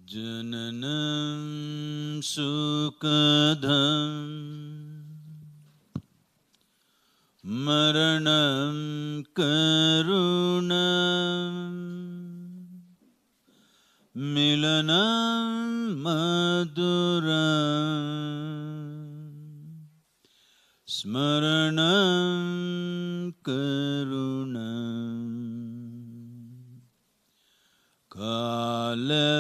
Jananam Sukadham Maranam Karunam Milanam Maduram Smaranam Karunam Kalavashadiha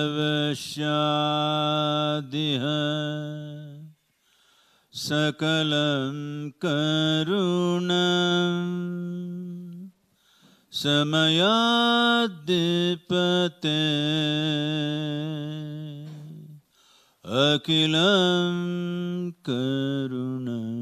Sakalam Karunam Samayadipate Akilam Karunam.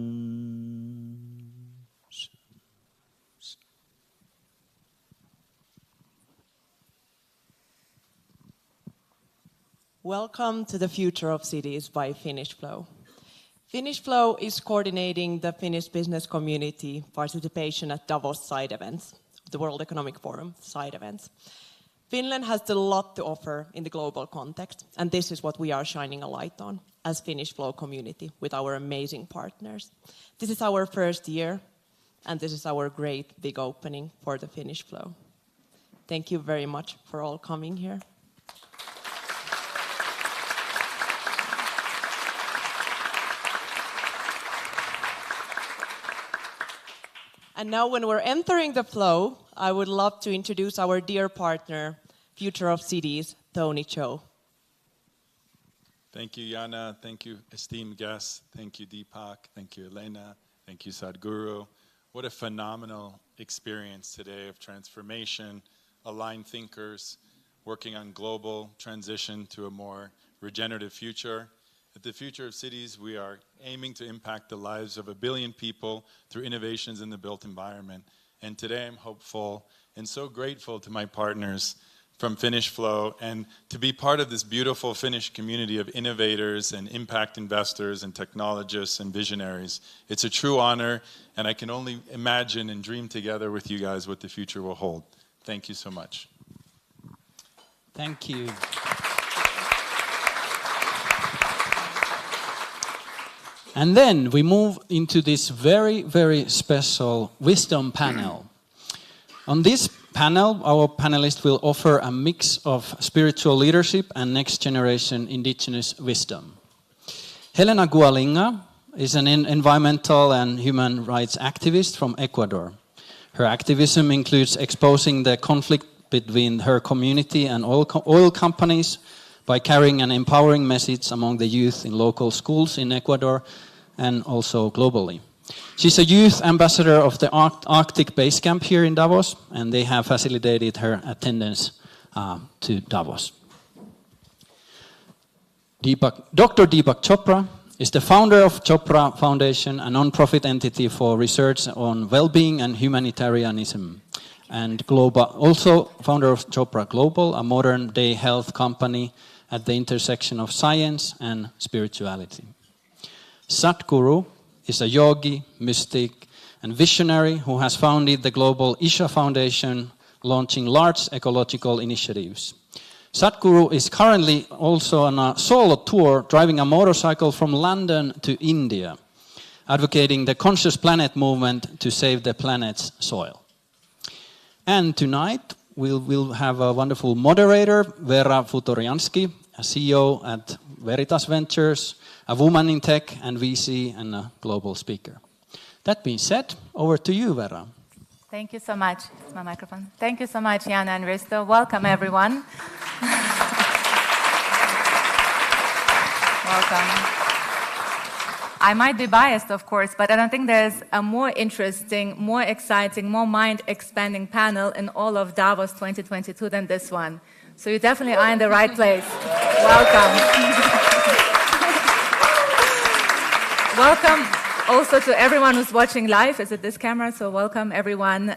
Welcome to the Future of Cities by Finnish Flow. Finnish Flow is coordinating the Finnish business community participation at Davos side events, the World Economic Forum side events. Finland has a lot to offer in the global context, and this is what we are shining a light on as Finnish Flow community with our amazing partners. This is our first year, and this is our great big opening for the Finnish Flow. Thank you very much for all coming here. And now when we're entering the flow, I would love to introduce our dear partner, Future of Cities, Tony Cho. Thank you, Jana. Thank you, esteemed guests. Thank you, Deepak. Thank you, Elena. Thank you, Sadhguru. What a phenomenal experience today of transformation, aligned thinkers, working on global transition to a more regenerative future. At the Future of Cities, we are aiming to impact the lives of 1 billion people through innovations in the built environment. And today I'm hopeful and so grateful to my partners from Finnish Flow and to be part of this beautiful Finnish community of innovators and impact investors and technologists and visionaries. It's a true honor, and I can only imagine and dream together with you guys what the future will hold. Thank you so much. Thank you. And then we move into this very, very special wisdom panel. On this panel, our panelists will offer a mix of spiritual leadership and next generation indigenous wisdom. Helena Gualinga is an environmental and human rights activist from Ecuador. Her activism includes exposing the conflict between her community and oil companies by carrying an empowering message among the youth in local schools in Ecuador and also globally. She's a youth ambassador of the Arctic Base Camp here in Davos, and they have facilitated her attendance to Davos. Dr. Deepak Chopra is the founder of Chopra Foundation, a non-profit entity for research on well-being and humanitarianism. And also founder of Chopra Global, a modern-day health company at the intersection of science and spirituality. Sadhguru is a yogi, mystic, and visionary who has founded the global Isha Foundation, launching large ecological initiatives. Sadhguru is currently also on a solo tour, driving a motorcycle from London to India, advocating the Conscious Planet movement to save the planet's soil. And tonight, we'll have a wonderful moderator, Vera Futoriansky, a CEO at Veritas Ventures, a woman in tech and VC, and a global speaker. That being said, over to you, Vera. Thank you so much. It's my microphone. Thank you so much, Jana and Risto. Welcome, everyone. Welcome. I might be biased, of course, but I don't think there's a more interesting, more exciting, more mind-expanding panel in all of Davos 2022 than this one. So you definitely are in the right place. Welcome. Welcome also to everyone who's watching live. Is it this camera? So welcome, everyone.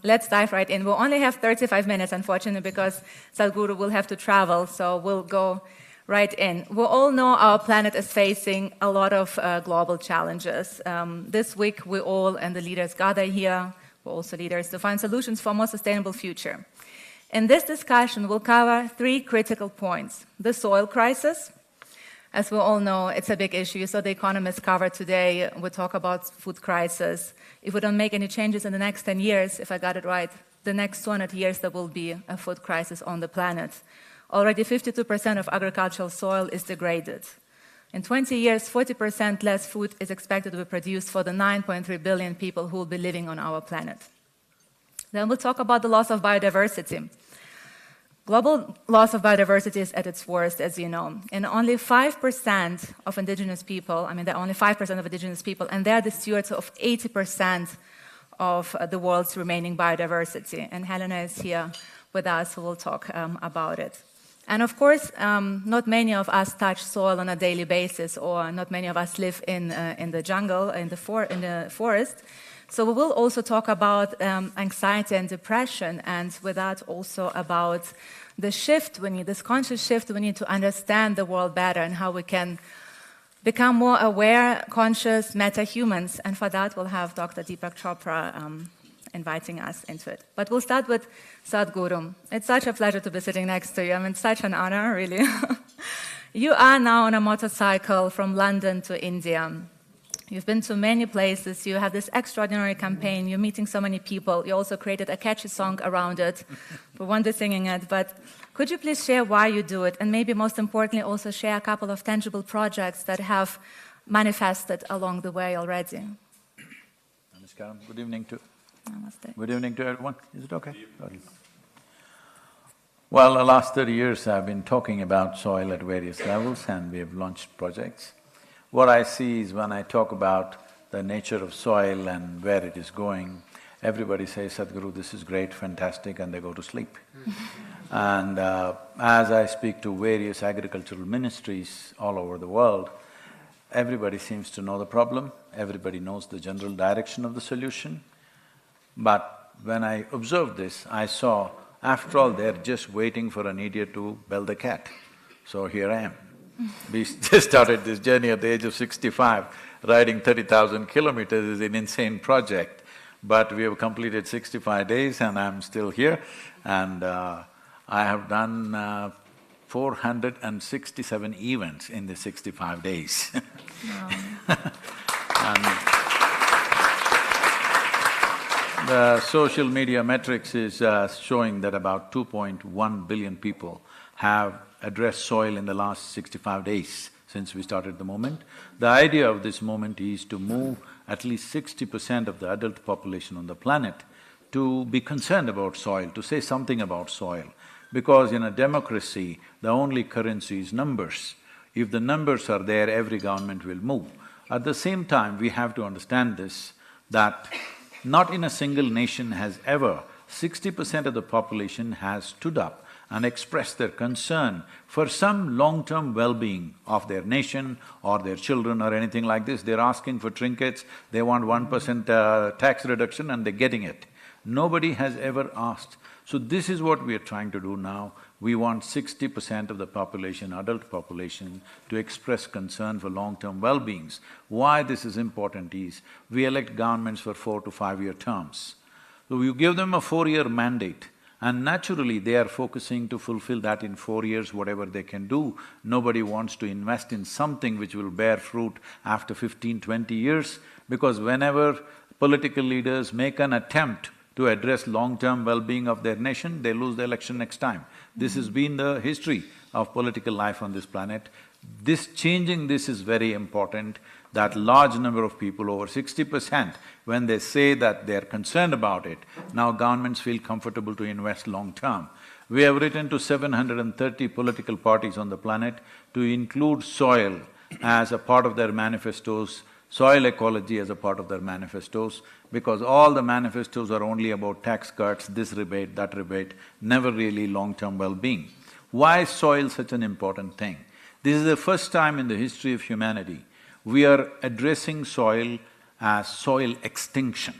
Let's dive right in. We'll only have 35 minutes, unfortunately, because Sadhguru will have to travel, so we'll go right in. We all know our planet is facing a lot of global challenges. This week, we all and the leaders gather here, we're also leaders, to find solutions for a more sustainable future. In this discussion, we'll cover 3 critical points. The soil crisis. As we all know, it's a big issue. So the economists cover today, we talk about food crisis. If we don't make any changes in the next 10 years, if I got it right, the next 200 years there will be a food crisis on the planet. Already 52% of agricultural soil is degraded. In 20 years, 40% less food is expected to be produced for the 9.3 billion people who will be living on our planet. Then we'll talk about the loss of biodiversity. Global loss of biodiversity is at its worst, as you know. And only 5% of indigenous people, there are only 5% of indigenous people, and they are the stewards of 80% of the world's remaining biodiversity. And Helena is here with us, who will talk about it. And of course, not many of us touch soil on a daily basis, or not many of us live in the jungle, in the forest. So we will also talk about anxiety and depression, and with that also about the shift we need, this conscious shift we need to understand the world better and how we can become more aware, conscious, meta-humans. And for that, we'll have Dr. Deepak Chopra inviting us into it. But we'll start with Sadhguru. It's such a pleasure to be sitting next to you. It's such an honor, really. You are now on a motorcycle from London to India. You've been to many places. You have this extraordinary campaign. You're meeting so many people. You also created a catchy song around it. We won't be singing it, but could you please share why you do it? And maybe most importantly, also share a couple of tangible projects that have manifested along the way already. Namaskaram. Good evening to… Namaste. Good evening to everyone. Is it okay? Well, the last 30 years I've been talking about soil at various levels, and we have launched projects. What I see is when I talk about the nature of soil and where it is going, everybody says, Sadhguru, this is great, fantastic, and they go to sleep. And as I speak to various agricultural ministries all over the world, everybody seems to know the problem, everybody knows the general direction of the solution. But when I observed this, I saw, after all, they're just waiting for an idiot to bell the cat. So here I am. We just started this journey at the age of 65. Riding 30,000 kilometers is an insane project, but we have completed 65 days and I'm still here. And I have done 467 events in the 65 days. Wow. And the social media metrics is showing that about 2.1 billion people have addressed soil in the last 65 days since we started the movement. The idea of this movement is to move at least 60% of the adult population on the planet to be concerned about soil, to say something about soil. Because in a democracy, the only currency is numbers. If the numbers are there, every government will move. At the same time, we have to understand this, that not in a single nation has ever 60% of the population has stood up and expressed their concern for some long-term well-being of their nation or their children or anything like this. They're asking for trinkets, they want 1% tax reduction and they're getting it. Nobody has ever asked. So this is what we are trying to do now. We want 60% of the population, adult population, to express concern for long-term well-beings. Why this is important is, we elect governments for 4 to 5-year terms. So you give them a 4-year mandate, and naturally they are focusing to fulfill that in 4 years, whatever they can do. Nobody wants to invest in something which will bear fruit after 15, 20 years, because whenever political leaders make an attempt to address long-term well-being of their nation, they lose the election next time. This has been the history of political life on this planet. Changing this is very important, that large number of people, over 60%, when they say that they're concerned about it, now governments feel comfortable to invest long-term. We have written to 730 political parties on the planet to include soil as a part of their manifestos, soil ecology as a part of their manifestos, because all the manifestos are only about tax cuts, this rebate, that rebate, never really long-term well-being. Why is soil such an important thing? This is the first time in the history of humanity we are addressing soil as soil extinction.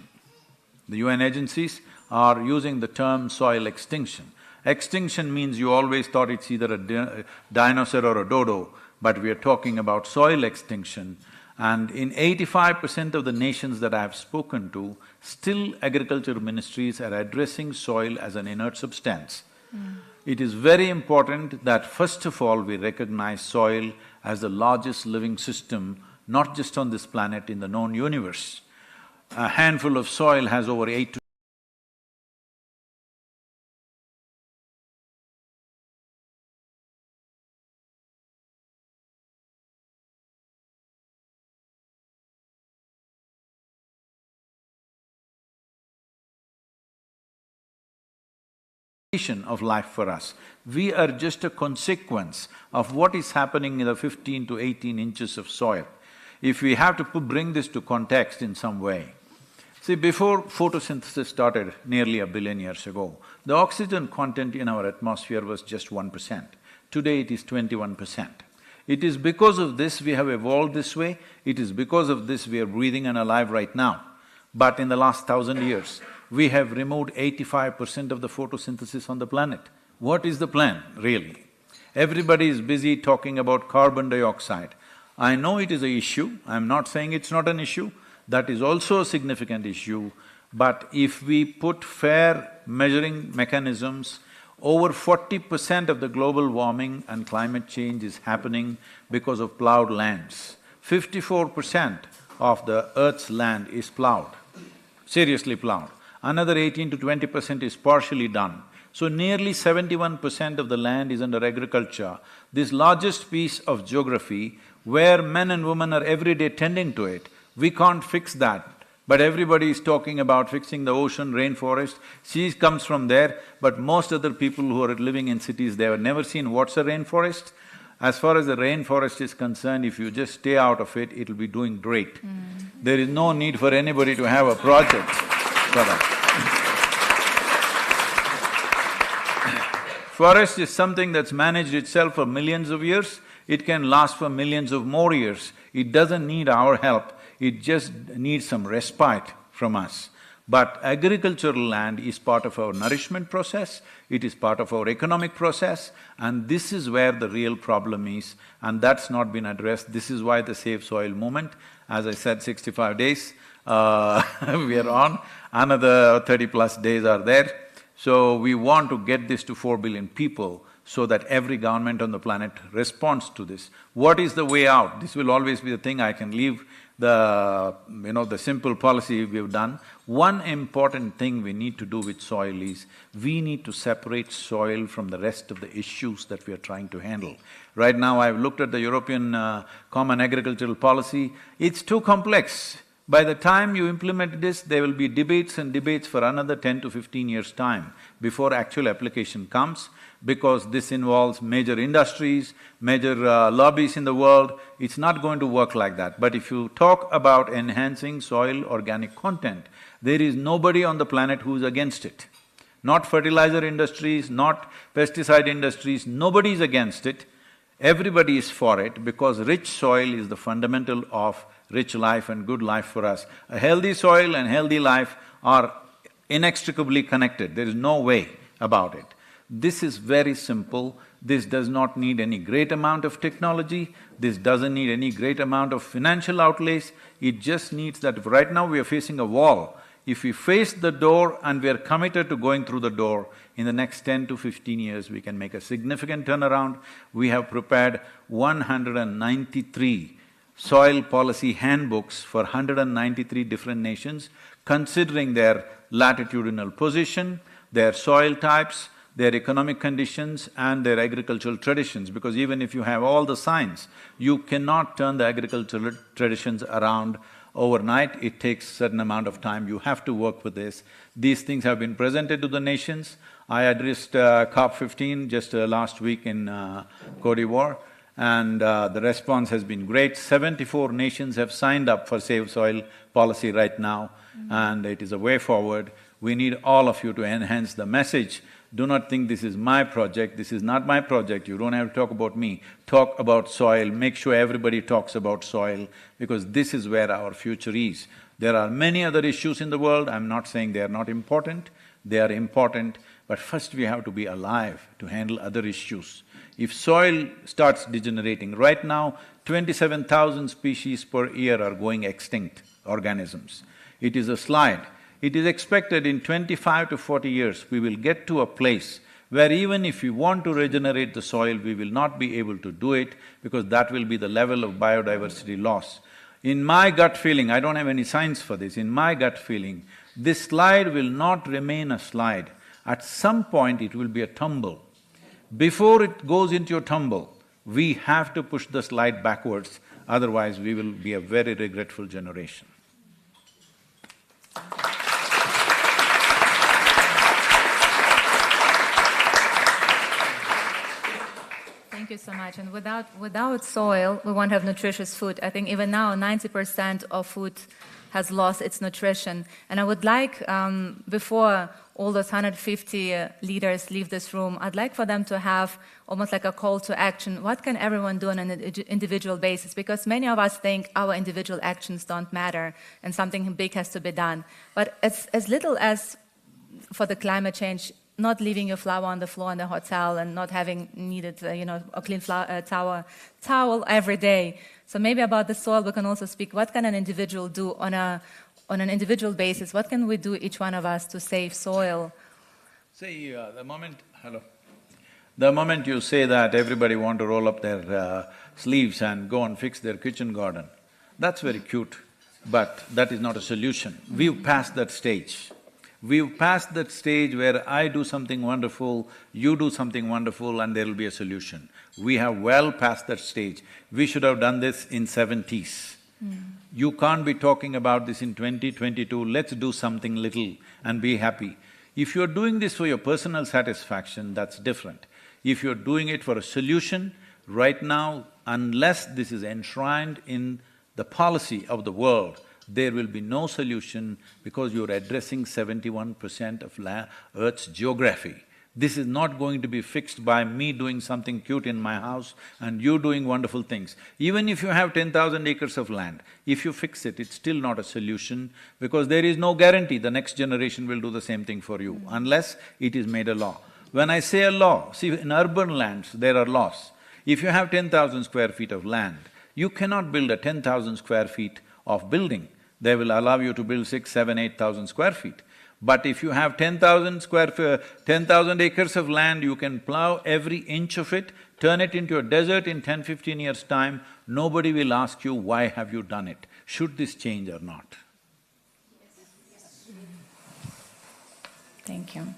The UN agencies are using the term soil extinction. Extinction means you always thought it's either a dinosaur or a dodo, but we are talking about soil extinction. And in 85% of the nations that I have spoken to, still agriculture ministries are addressing soil as an inert substance. It is very important that first of all we recognize soil as the largest living system, not just on this planet, in the known universe. A handful of soil has over 8 to of life for us. We are just a consequence of what is happening in the 15 to 18 inches of soil. If we have to bring this to context in some way, see, before photosynthesis started nearly 1 billion years ago, the oxygen content in our atmosphere was just 1%. Today it is 21%. It is because of this we have evolved this way, it is because of this we are breathing and alive right now. But in the last 1,000 years, we have removed 85% of the photosynthesis on the planet. What is the plan, really? Everybody is busy talking about carbon dioxide. I know it is an issue, I'm not saying it's not an issue, that is also a significant issue, but if we put fair measuring mechanisms, over 40% of the global warming and climate change is happening because of plowed lands. 54% of the Earth's land is plowed, seriously plowed. Another 18 to 20% is partially done. So nearly 71% of the land is under agriculture. This largest piece of geography, where men and women are every day tending to it, we can't fix that. But everybody is talking about fixing the ocean, rainforest, sea comes from there, but most other people who are living in cities, they have never seen what's a rainforest. As far as the rainforest is concerned, if you just stay out of it, it'll be doing great. There is no need for anybody to have a project for that. Forest is something that's managed itself for millions of years, it can last for millions of more years. It doesn't need our help, it just needs some respite from us. But agricultural land is part of our nourishment process, it is part of our economic process, and this is where the real problem is, and that's not been addressed. This is why the Save Soil movement, as I said, 65 days we are on, another 30+ days are there. So we want to get this to 4 billion people so that every government on the planet responds to this. What is the way out? This will always be the thing, I can leave the simple policy we've done. One important thing we need to do with soil is, we need to separate soil from the rest of the issues that we are trying to handle. Right now I've looked at the European Common Agricultural Policy, it's too complex. By the time you implement this, there will be debates and debates for another 10 to 15 years' time before actual application comes, because this involves major industries, major lobbies in the world. It's not going to work like that. But if you talk about enhancing soil organic content, there is nobody on the planet who's against it. Not fertilizer industries, not pesticide industries, nobody is against it. Everybody is for it, because rich soil is the fundamental of rich life and good life for us. A healthy soil and healthy life are inextricably connected, there is no way about it. This is very simple, this does not need any great amount of technology, this doesn't need any great amount of financial outlays, it just needs that. Right now we are facing a wall. If we face the door and we are committed to going through the door, in the next 10 to 15 years we can make a significant turnaround. We have prepared 193 soil policy handbooks for 193 different nations, considering their latitudinal position, their soil types, their economic conditions and their agricultural traditions, because even if you have all the science, you cannot turn the agricultural traditions around overnight, it takes a certain amount of time, you have to work with this. These things have been presented to the nations. I addressed COP15 just last week in Cote d'Ivoire, and the response has been great. 74 nations have signed up for Save Soil policy right now, and it is a way forward. We need all of you to enhance the message. Do not think this is my project, this is not my project, you don't have to talk about me. Talk about soil, make sure everybody talks about soil, because this is where our future is. There are many other issues in the world, I'm not saying they are not important, they are important, but first we have to be alive to handle other issues. If soil starts degenerating, right now 27,000 species per year are going extinct, organisms. It is a slide. It is expected in 25 to 40 years, we will get to a place where even if we want to regenerate the soil, we will not be able to do it because that will be the level of biodiversity loss. In my gut feeling, I don't have any science for this, in my gut feeling, this slide will not remain a slide. At some point it will be a tumble. Before it goes into a tumble, we have to push the slide backwards, otherwise we will be a very regretful generation. Thank you so much. And without soil, we won't have nutritious food. I think even now, 90% of food has lost its nutrition. And I would like, before all those 150 leaders leave this room, I'd like for them to have almost like a call to action. What can everyone do on an individual basis? Because many of us think our individual actions don't matter and something big has to be done. But as little as for the climate change, not leaving your flower on the floor in the hotel and not having needed, a clean towel every day. So maybe about the soil we can also speak. What can an individual do on an individual basis? What can we do, each one of us, to save soil? See, the moment you say that everybody want to roll up their sleeves and go and fix their kitchen garden, that's very cute, but that is not a solution. We've passed that stage. We've passed that stage where I do something wonderful, you do something wonderful, and there will be a solution. We have well passed that stage. We should have done this in 70s. You can't be talking about this in 2022, let's do something little and be happy. If you're doing this for your personal satisfaction, that's different. If you're doing it for a solution, right now, unless this is enshrined in the policy of the world, there will be no solution because you're addressing 71% of Earth's geography. This is not going to be fixed by me doing something cute in my house and you doing wonderful things. Even if you have 10,000 acres of land, if you fix it, it's still not a solution because there is no guarantee the next generation will do the same thing for you unless it is made a law. When I say a law, see, in urban lands there are laws. If you have 10,000 square feet of land, you cannot build a 10,000 square feet of building. They will allow you to build 6, 7, 8,000 square feet. But if you have 10,000 acres of land, you can plow every inch of it, turn it into a desert in 10, 15 years' time, nobody will ask you, why have you done it? Should this change or not? Thank you.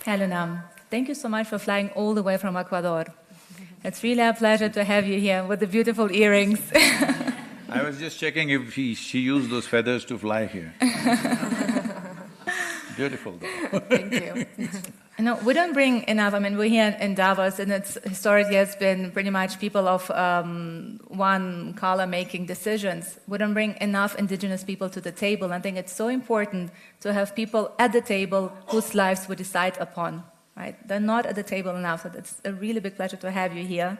Helena, thank you so much for flying all the way from Ecuador. It's really a pleasure to have you here with the beautiful earrings. I was just checking if she used those feathers to fly here. Beautiful though. Thank you. We don't bring enough, we're here in Davos and it's historically has been pretty much people of one color making decisions. We don't bring enough indigenous people to the table. I think it's so important to have people at the table whose lives we decide upon, right? They're not at the table enough, so it's a really big pleasure to have you here.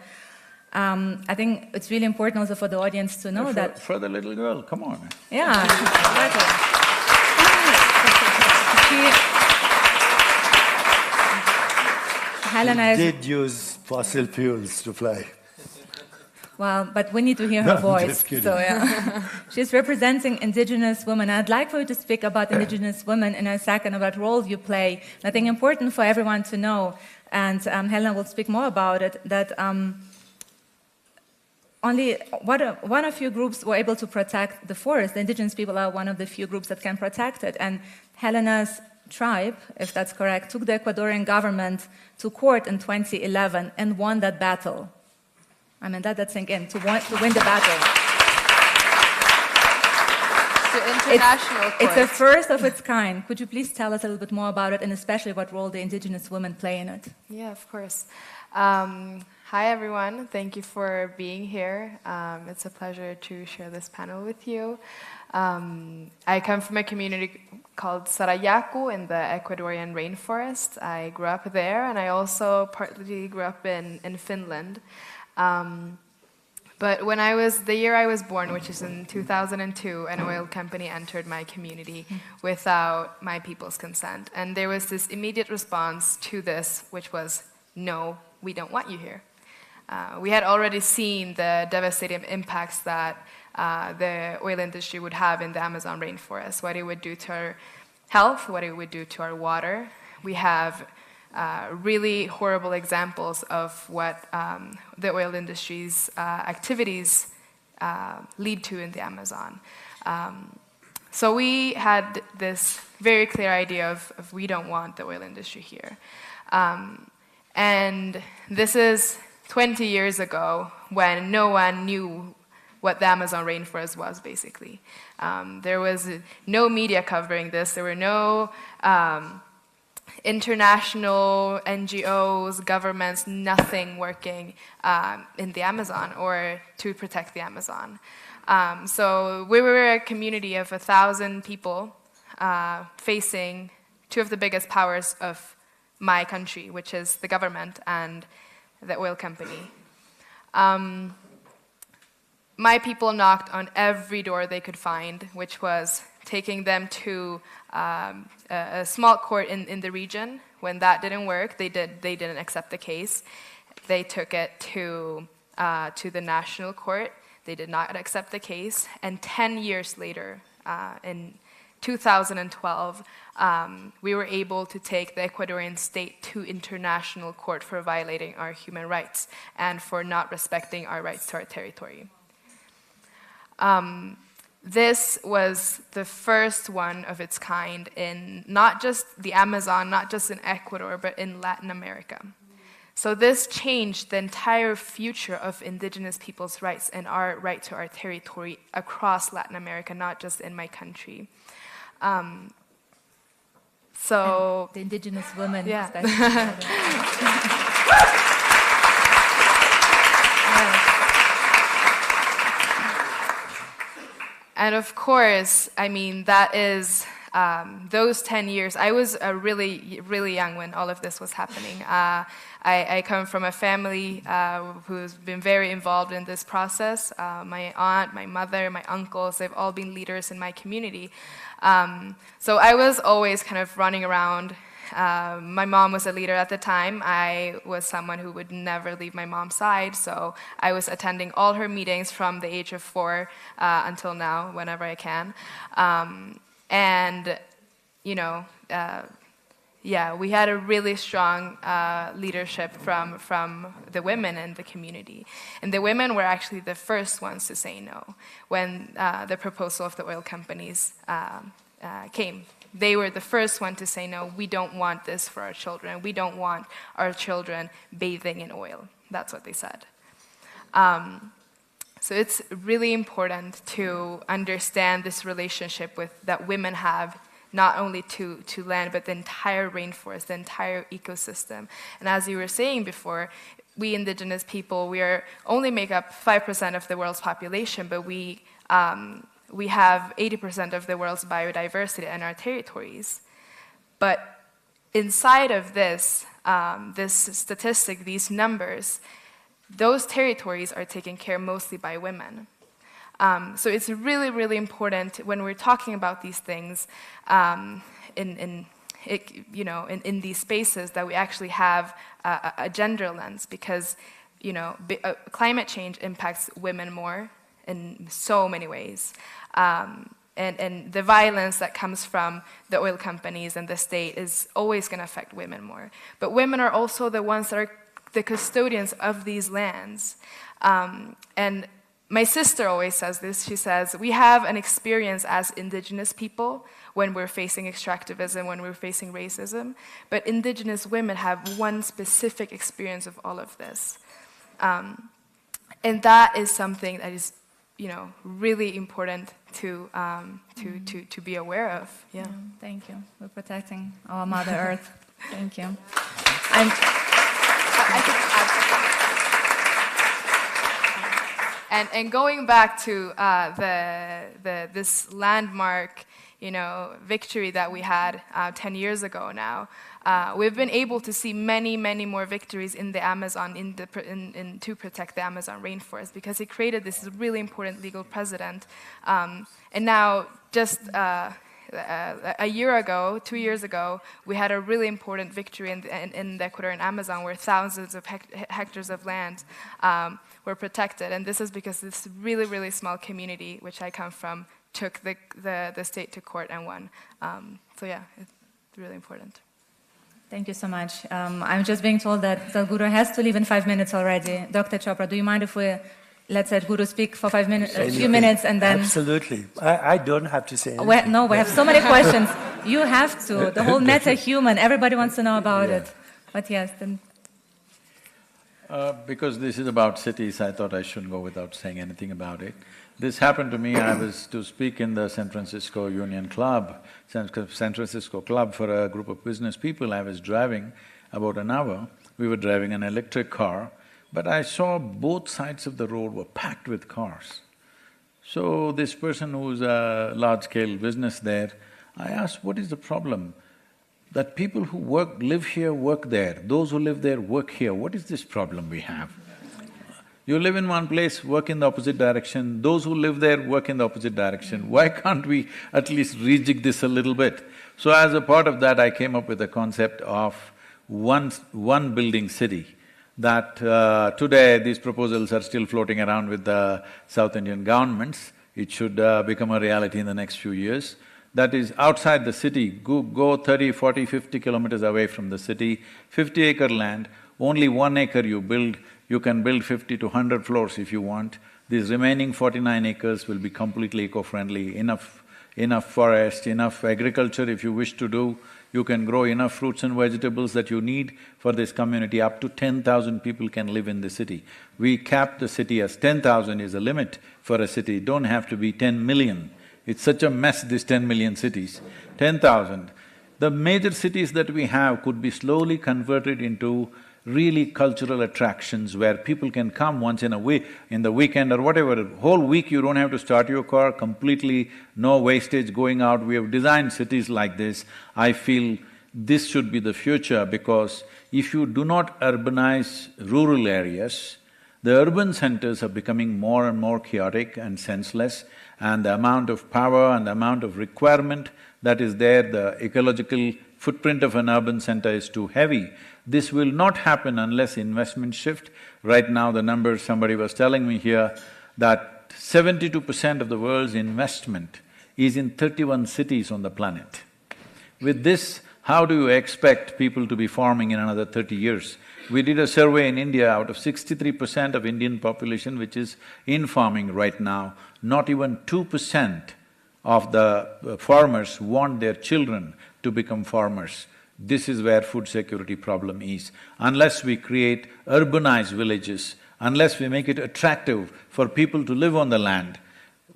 I think it's really important also for the audience to know that… For the little girl, come on. Yeah, exactly. Helena did use fossil fuels to fly. Well, but we need to hear her No, voice. just kidding. So yeah, she's representing Indigenous women. I'd like for you to speak about Indigenous women in a second, about role you play. I think important for everyone to know, and Helena will speak more about it, that only one of few groups were able to protect the forest. The indigenous people are one of the few groups that can protect it. And Helena's tribe, if that's correct, took the Ecuadorian government to court in 2011 and won that battle. Let that sink in, to win the battle. To international court. It's a first of its kind. Could you please tell us a little bit more about it, and especially what role the indigenous women play in it? Yeah, of course. Hi, everyone. Thank you for being here. It's a pleasure to share this panel with you. I come from a community called Sarayaku in the Ecuadorian rainforest. I grew up there, and I also partly grew up in Finland. But when the year I was born, which is in 2002, an oil company entered my community without my people's consent. And there was this immediate response to this, which was, no, we don't want you here. We had already seen the devastating impacts that the oil industry would have in the Amazon rainforest, what it would do to our health, what it would do to our water. We have really horrible examples of what the oil industry's activities lead to in the Amazon. So we had this very clear idea of we don't want the oil industry here. And this is 20 years ago when no one knew what the Amazon rainforest was, basically. There was no media covering this. There were no international NGOs, governments, nothing working in the Amazon or to protect the Amazon. So we were a community of 1,000 people facing two of the biggest powers of my country, which is the government and the oil company. My people knocked on every door they could find, which was taking them to a small court in the region. When that didn't work, they didn't accept the case. They took it to the national court. They did not accept the case. And 10 years later, in 2012, we were able to take the Ecuadorian state to international court for violating our human rights and for not respecting our rights to our territory. This was the first one of its kind in not just the Amazon, not just in Ecuador, but in Latin America. So this changed the entire future of indigenous people's rights and our right to our territory across Latin America, not just in my country. So and the indigenous women. Yeah. And of course, I mean, that is those 10 years. I was really, really young when all of this was happening. I come from a family who's been very involved in this process. My aunt, my mother, my uncles, they've all been leaders in my community. So I was always kind of running around. My mom was a leader at the time. I was someone who would never leave my mom's side, so I was attending all her meetings from the age of 4 until now, whenever I can. And, you know, yeah, we had a really strong leadership from the women in the community. And the women were actually the first ones to say no when the proposal of the oil companies came. They were the first one to say, no, we don't want this for our children. We don't want our children bathing in oil. That's what they said. So it's really important to understand this relationship that women have, not only to land, but the entire rainforest, the entire ecosystem. And as you were saying before, we indigenous people, only make up 5% of the world's population, but we have 80% of the world's biodiversity in our territories. But inside of this statistic, these numbers, those territories are taken care mostly by women. So it's really, really important when we're talking about these things in these spaces that we actually have a gender lens, because climate change impacts women more in so many ways. And the violence that comes from the oil companies and the state is always going to affect women more. But women are also the ones that are the custodians of these lands. And my sister always says this. She says, we have an experience as indigenous people when we're facing extractivism, when we're facing racism, but indigenous women have one specific experience of all of this. And that is something that is really important to be aware of. Yeah. Thank you. We're protecting our Mother Earth. Thank you. And going back to this landmark, victory that we had 10 years ago now, we've been able to see many, many more victories in the Amazon to protect the Amazon rainforest, because it created this really important legal precedent. And now, just a year ago, 2 years ago, we had a really important victory in the Ecuadorian Amazon, where thousands of hectares of land were protected. And this is because this really, really small community, which I come from, took the state to court and won. So yeah, it's really important. Thank you so much. I'm just being told that Sadhguru has to leave in 5 minutes already. Dr. Chopra, do you mind if we let Sadhguru speak for 5 minutes, a few minutes, and then… Absolutely. I don't have to say anything. No, we have so many questions. You have to. The whole meta-human, everybody wants to know about it. But yes, then… Because this is about cities, I thought I shouldn't go without saying anything about it. This happened to me, I was to speak in the San Francisco Union Club, San Francisco Club for a group of business people. I was driving about an hour, we were driving an electric car, but I saw both sides of the road were packed with cars. So this person who's a large-scale business there, I asked, what is the problem? That people who live here, work there, those who live there, work here, what is this problem we have? You live in one place, work in the opposite direction, those who live there work in the opposite direction. Why can't we at least rejig this a little bit? So as a part of that, I came up with the concept of one building city. That today these proposals are still floating around with the South Indian governments. It should become a reality in the next few years. That is outside the city, go 30, 40, 50 kilometers away from the city, 50-acre land, only 1 acre you build, you can build 50 to 100 floors if you want. These remaining 49 acres will be completely eco-friendly, enough forest, enough agriculture if you wish to do. You can grow enough fruits and vegetables that you need for this community. Up to 10,000 people can live in the city. We capped the city as 10,000 is a limit for a city, don't have to be 10 million. It's such a mess, these 10 million cities. 10,000. The major cities that we have could be slowly converted into really cultural attractions where people can come once in a week, in the weekend or whatever. Whole week you don't have to start your car, completely no wastage going out. We have designed cities like this. I feel this should be the future because if you do not urbanize rural areas, the urban centers are becoming more and more chaotic and senseless, and the amount of power and the amount of requirement that is there, the ecological footprint of an urban center is too heavy. This will not happen unless investment shift. Right now the numbers somebody was telling me here that 72% of the world's investment is in 31 cities on the planet. With this, how do you expect people to be farming in another 30 years? We did a survey in India, out of 63% of Indian population which is in farming right now, not even 2% of the farmers want their children to become farmers. This is where food security problem is. Unless we create urbanized villages, unless we make it attractive for people to live on the land,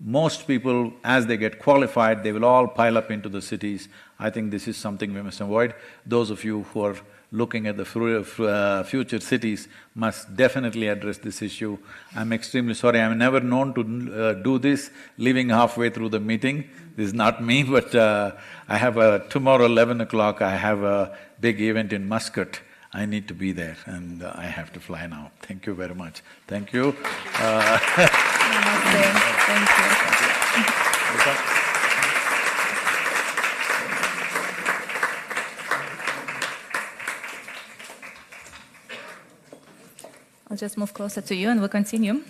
most people, as they get qualified, they will all pile up into the cities. I think this is something we must avoid. Those of you who are looking at the future cities must definitely address this issue. I'm extremely sorry, I'm never known to do this, leaving halfway through the meeting. This is not me, but I have tomorrow 11 o'clock, I have a big event in Muscat. I need to be there and I have to fly now. Thank you very much. Thank you. Namaste. Thank you. I'll just move closer to you and we'll continue.